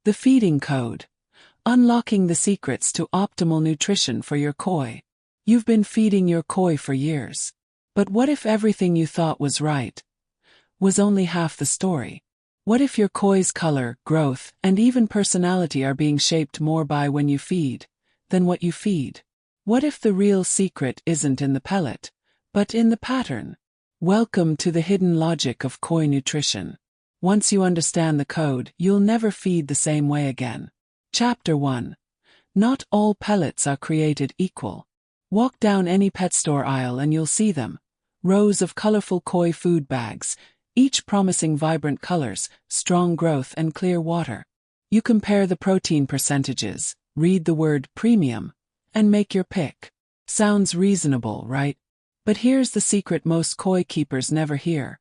The feeding code. Unlocking the secrets to optimal nutrition for your koi. You've been feeding your koi for years. But what if everything you thought was right was only half the story? What if your koi's color, growth, and even personality are being shaped more by when you feed than what you feed? What if the real secret isn't in the pellet, but in the pattern? Welcome to the hidden logic of koi nutrition. Once you understand the code, you'll never feed the same way again. Chapter 1. Not all pellets are created equal. Walk down any pet store aisle and you'll see them. Rows of colorful koi food bags, each promising vibrant colors, strong growth and clear water. You compare the protein percentages, read the word premium, and make your pick. Sounds reasonable, right? But here's the secret most koi keepers never hear.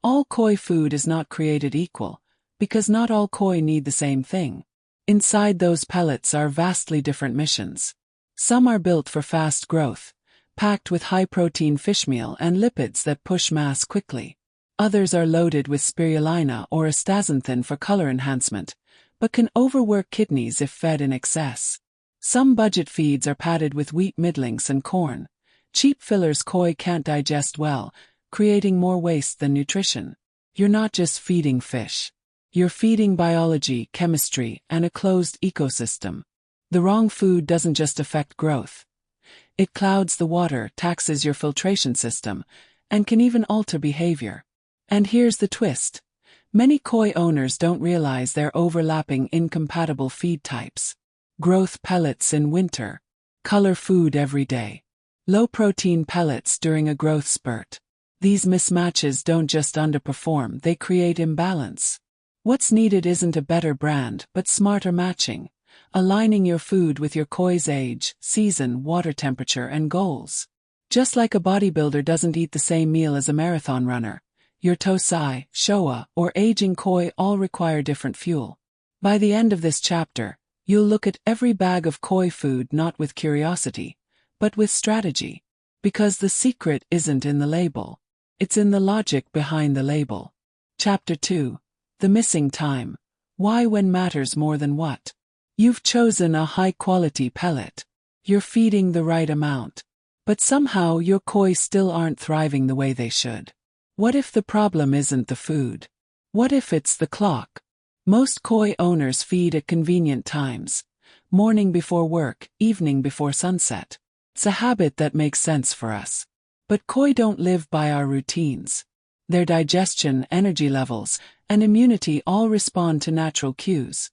All koi food is not created equal, because not all koi need the same thing. Inside those pellets are vastly different missions. Some are built for fast growth, packed with high-protein fish meal and lipids that push mass quickly. Others are loaded with spirulina or astaxanthin for color enhancement, but can overwork kidneys if fed in excess. Some budget feeds are padded with wheat middlings and corn. Cheap fillers koi can't digest well, creating more waste than nutrition. You're not just feeding fish. You're feeding biology, chemistry, and a closed ecosystem. The wrong food doesn't just affect growth. It clouds the water, taxes your filtration system, and can even alter behavior. And here's the twist. Many koi owners don't realize they're overlapping incompatible feed types. Growth pellets in winter. Color food every day. Low-protein pellets during a growth spurt. These mismatches don't just underperform, they create imbalance. What's needed isn't a better brand, but smarter matching, aligning your food with your koi's age, season, water temperature, and goals. Just like a bodybuilder doesn't eat the same meal as a marathon runner, your tosai, showa, or aging koi all require different fuel. By the end of this chapter, you'll look at every bag of koi food not with curiosity, but with strategy. Because the secret isn't in the label. It's in the logic behind the label. Chapter 2. The missing time. Why when matters more than what? You've chosen a high-quality pellet. You're feeding the right amount. But somehow your koi still aren't thriving the way they should. What if the problem isn't the food? What if it's the clock? Most koi owners feed at convenient times. Morning before work, evening before sunset. It's a habit that makes sense for us. But koi don't live by our routines. Their digestion, energy levels, and immunity all respond to natural cues.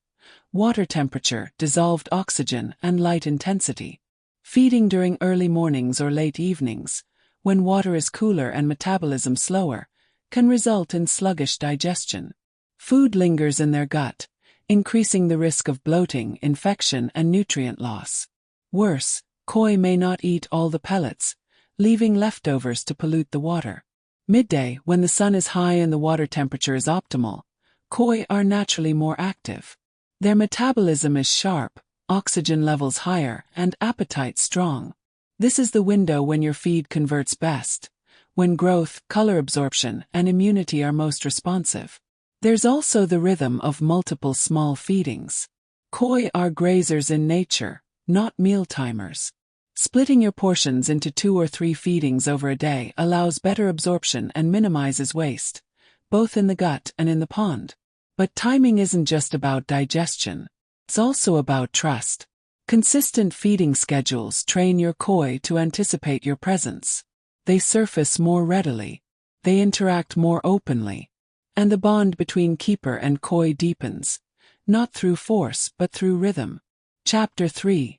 Water temperature, dissolved oxygen, and light intensity. Feeding during early mornings or late evenings, when water is cooler and metabolism slower, can result in sluggish digestion. Food lingers in their gut, increasing the risk of bloating, infection, and nutrient loss. Worse, koi may not eat all the pellets, leaving leftovers to pollute the water. Midday, when the sun is high and the water temperature is optimal, koi are naturally more active. Their metabolism is sharp, oxygen levels higher, and appetite strong. This is the window when your feed converts best, when growth, color absorption, and immunity are most responsive. There's also the rhythm of multiple small feedings. Koi are grazers in nature, not meal timers. Splitting your portions into 2 or 3 feedings over a day allows better absorption and minimizes waste, both in the gut and in the pond. But timing isn't just about digestion. It's also about trust. Consistent feeding schedules train your koi to anticipate your presence. They surface more readily. They interact more openly. And the bond between keeper and koi deepens, not through force but through rhythm. Chapter 3.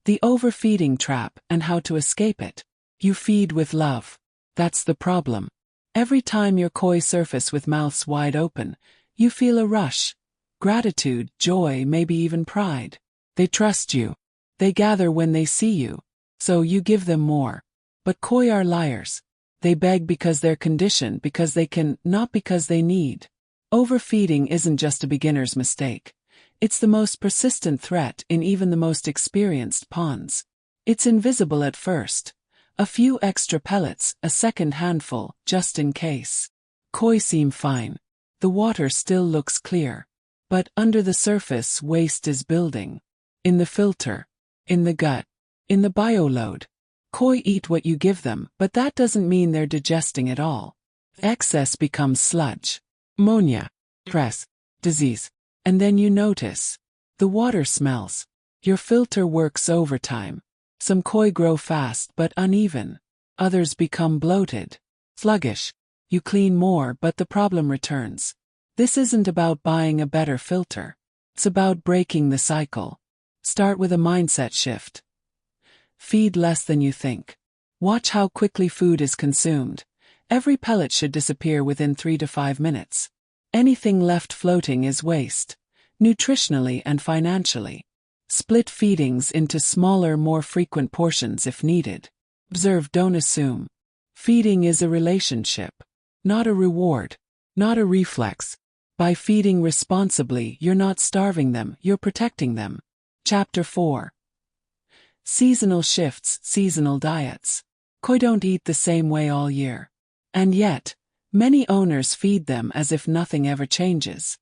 The overfeeding trap and how to escape it. You feed with love. That's the problem. Every time your koi surface with mouths wide open, you feel a rush. Gratitude, joy, maybe even pride. They trust you. They gather when they see you. So you give them more. But koi are liars. They beg because they're conditioned, because they can, not because they need. Overfeeding isn't just a beginner's mistake. It's the most persistent threat in even the most experienced ponds. It's invisible at first. A few extra pellets, a second handful, just in case. Koi seem fine. The water still looks clear. But under the surface, waste is building. In the filter, in the gut, in the bioload. Koi eat what you give them, but that doesn't mean they're digesting it all. Excess becomes sludge, ammonia, stress, disease. And then you notice. The water smells. Your filter works overtime. Some koi grow fast but uneven. Others become bloated, sluggish. You clean more but the problem returns. This isn't about buying a better filter. It's about breaking the cycle. Start with a mindset shift. Feed less than you think. Watch how quickly food is consumed. Every pellet should disappear within 3 to 5 minutes. Anything left floating is waste, nutritionally and financially. Split feedings into smaller, more frequent portions if needed. Observe, don't assume. Feeding is a relationship, not a reward, not a reflex. By feeding responsibly, you're not starving them, you're protecting them. Chapter 4. Seasonal shifts, seasonal diets. Koi don't eat the same way all year. And yet, many owners feed them as if nothing ever changes.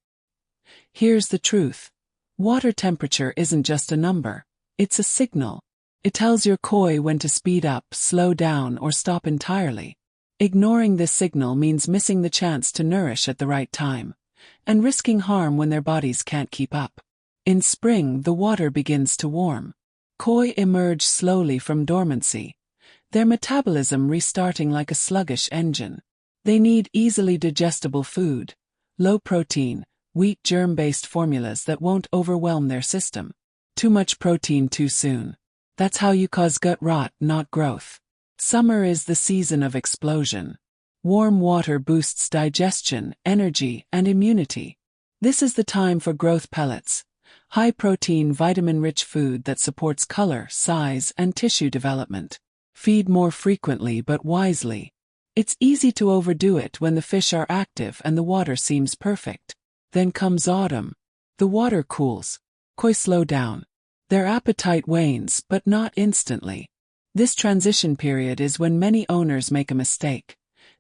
Here's the truth. Water temperature isn't just a number. It's a signal. It tells your koi when to speed up, slow down, or stop entirely. Ignoring this signal means missing the chance to nourish at the right time, and risking harm when their bodies can't keep up. In spring, the water begins to warm. Koi emerge slowly from dormancy, their metabolism restarting like a sluggish engine. They need easily digestible food, low protein, wheat germ-based formulas that won't overwhelm their system. Too much protein too soon. That's how you cause gut rot, not growth. Summer is the season of explosion. Warm water boosts digestion, energy, and immunity. This is the time for growth pellets, high-protein, vitamin-rich food that supports color, size, and tissue development. Feed more frequently but wisely. It's easy to overdo it when the fish are active and the water seems perfect. Then comes autumn. The water cools. Koi slow down. Their appetite wanes, but not instantly. This transition period is when many owners make a mistake.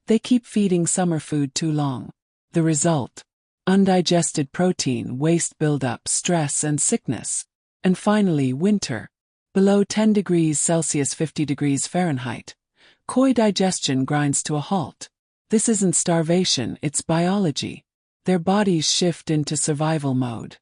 They keep feeding summer food too long. The result? Undigested protein, waste buildup, stress, and sickness. And finally, winter. Below 10 degrees Celsius 50 degrees Fahrenheit. Koi digestion grinds to a halt. This isn't starvation, it's biology. Their bodies shift into survival mode.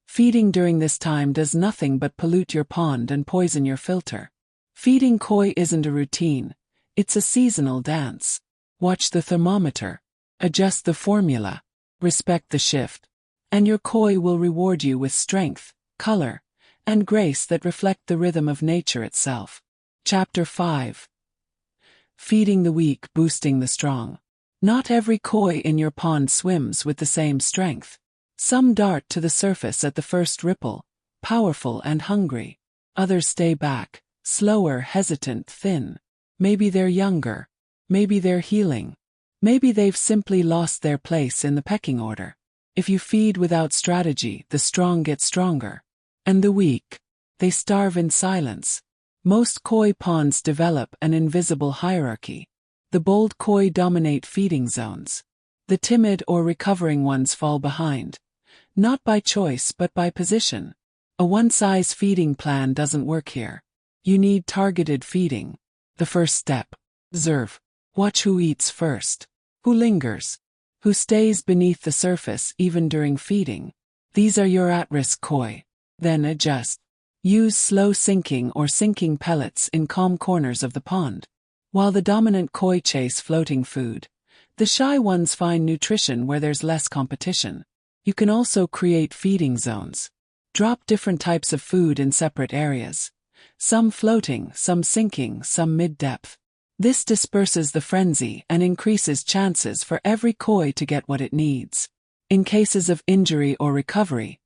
Feeding during this time does nothing but pollute your pond and poison your filter. Feeding koi isn't a routine, it's a seasonal dance. Watch the thermometer. Adjust the formula. Respect the shift. And your koi will reward you with strength, color, and grace that reflect the rhythm of nature itself. Chapter 5. Feeding the weak, boosting the strong. Not every koi in your pond swims with the same strength. Some dart to the surface at the first ripple, powerful and hungry. Others stay back, slower, hesitant, thin. Maybe they're younger. Maybe they're healing. Maybe they've simply lost their place in the pecking order. If you feed without strategy, the strong get stronger. And the weak, they starve in silence. Most koi ponds develop an invisible hierarchy. The bold koi dominate feeding zones. The timid or recovering ones fall behind. Not by choice but by position. A one-size feeding plan doesn't work here. You need targeted feeding. The first step. Observe. Watch who eats first. Who lingers. Who stays beneath the surface even during feeding. These are your at-risk koi. Then adjust. Use slow sinking or sinking pellets in calm corners of the pond. While the dominant koi chase floating food, the shy ones find nutrition where there's less competition. You can also create feeding zones. Drop different types of food in separate areas. Some floating, some sinking, some mid-depth. This disperses the frenzy and increases chances for every koi to get what it needs. In cases of injury or recovery,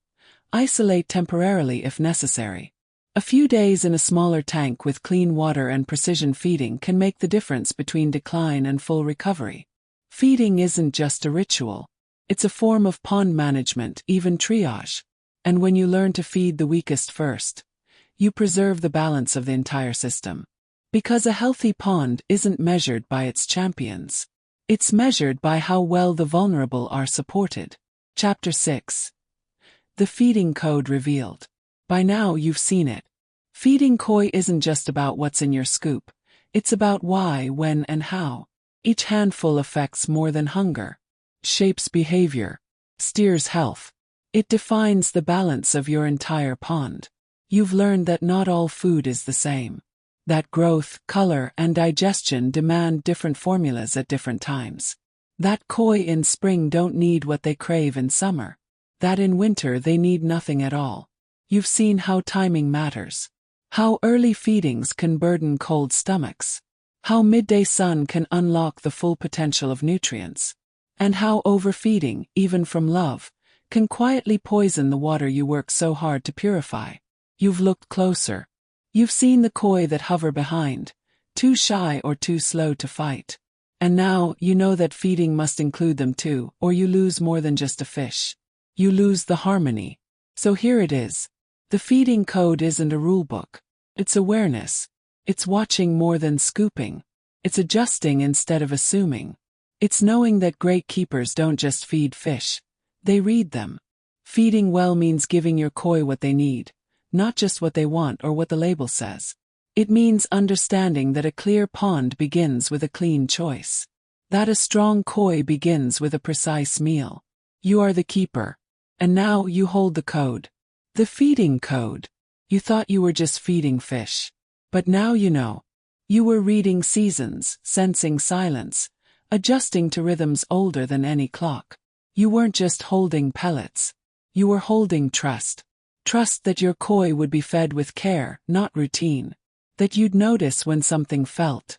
isolate temporarily if necessary. A few days in a smaller tank with clean water and precision feeding can make the difference between decline and full recovery. Feeding isn't just a ritual. It's a form of pond management, even triage. And when you learn to feed the weakest first, you preserve the balance of the entire system. Because a healthy pond isn't measured by its champions. It's measured by how well the vulnerable are supported. Chapter 6. The feeding code revealed. By now you've seen it. Feeding koi isn't just about what's in your scoop. It's about why, when, and how. Each handful affects more than hunger. Shapes behavior. Steers health. It defines the balance of your entire pond. You've learned that not all food is the same. That growth, color, and digestion demand different formulas at different times. That koi in spring don't need what they crave in summer. That in winter they need nothing at all. You've seen how timing matters. How early feedings can burden cold stomachs. How midday sun can unlock the full potential of nutrients. And how overfeeding, even from love, can quietly poison the water you work so hard to purify. You've looked closer. You've seen the koi that hover behind, too shy or too slow to fight. And now you know that feeding must include them too, or you lose more than just a fish. You lose the harmony. So here it is. The feeding code isn't a rulebook. It's awareness. It's watching more than scooping. It's adjusting instead of assuming. It's knowing that great keepers don't just feed fish. They read them. Feeding well means giving your koi what they need, not just what they want or what the label says. It means understanding that a clear pond begins with a clean choice. That a strong koi begins with a precise meal. You are the keeper. And now you hold the code. The feeding code. You thought you were just feeding fish. But now you know. You were reading seasons, sensing silence, adjusting to rhythms older than any clock. You weren't just holding pellets. You were holding trust. Trust that your koi would be fed with care, not routine. That you'd notice when something felt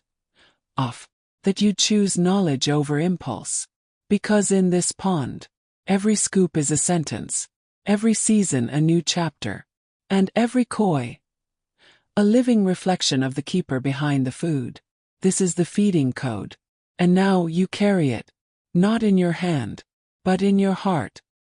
off. That you'd choose knowledge over impulse. Because in this pond, every scoop is a sentence. Every season a new chapter. And every koi, a living reflection of the keeper behind the food. This is the feeding code. And now you carry it. Not in your hand, but in your heart.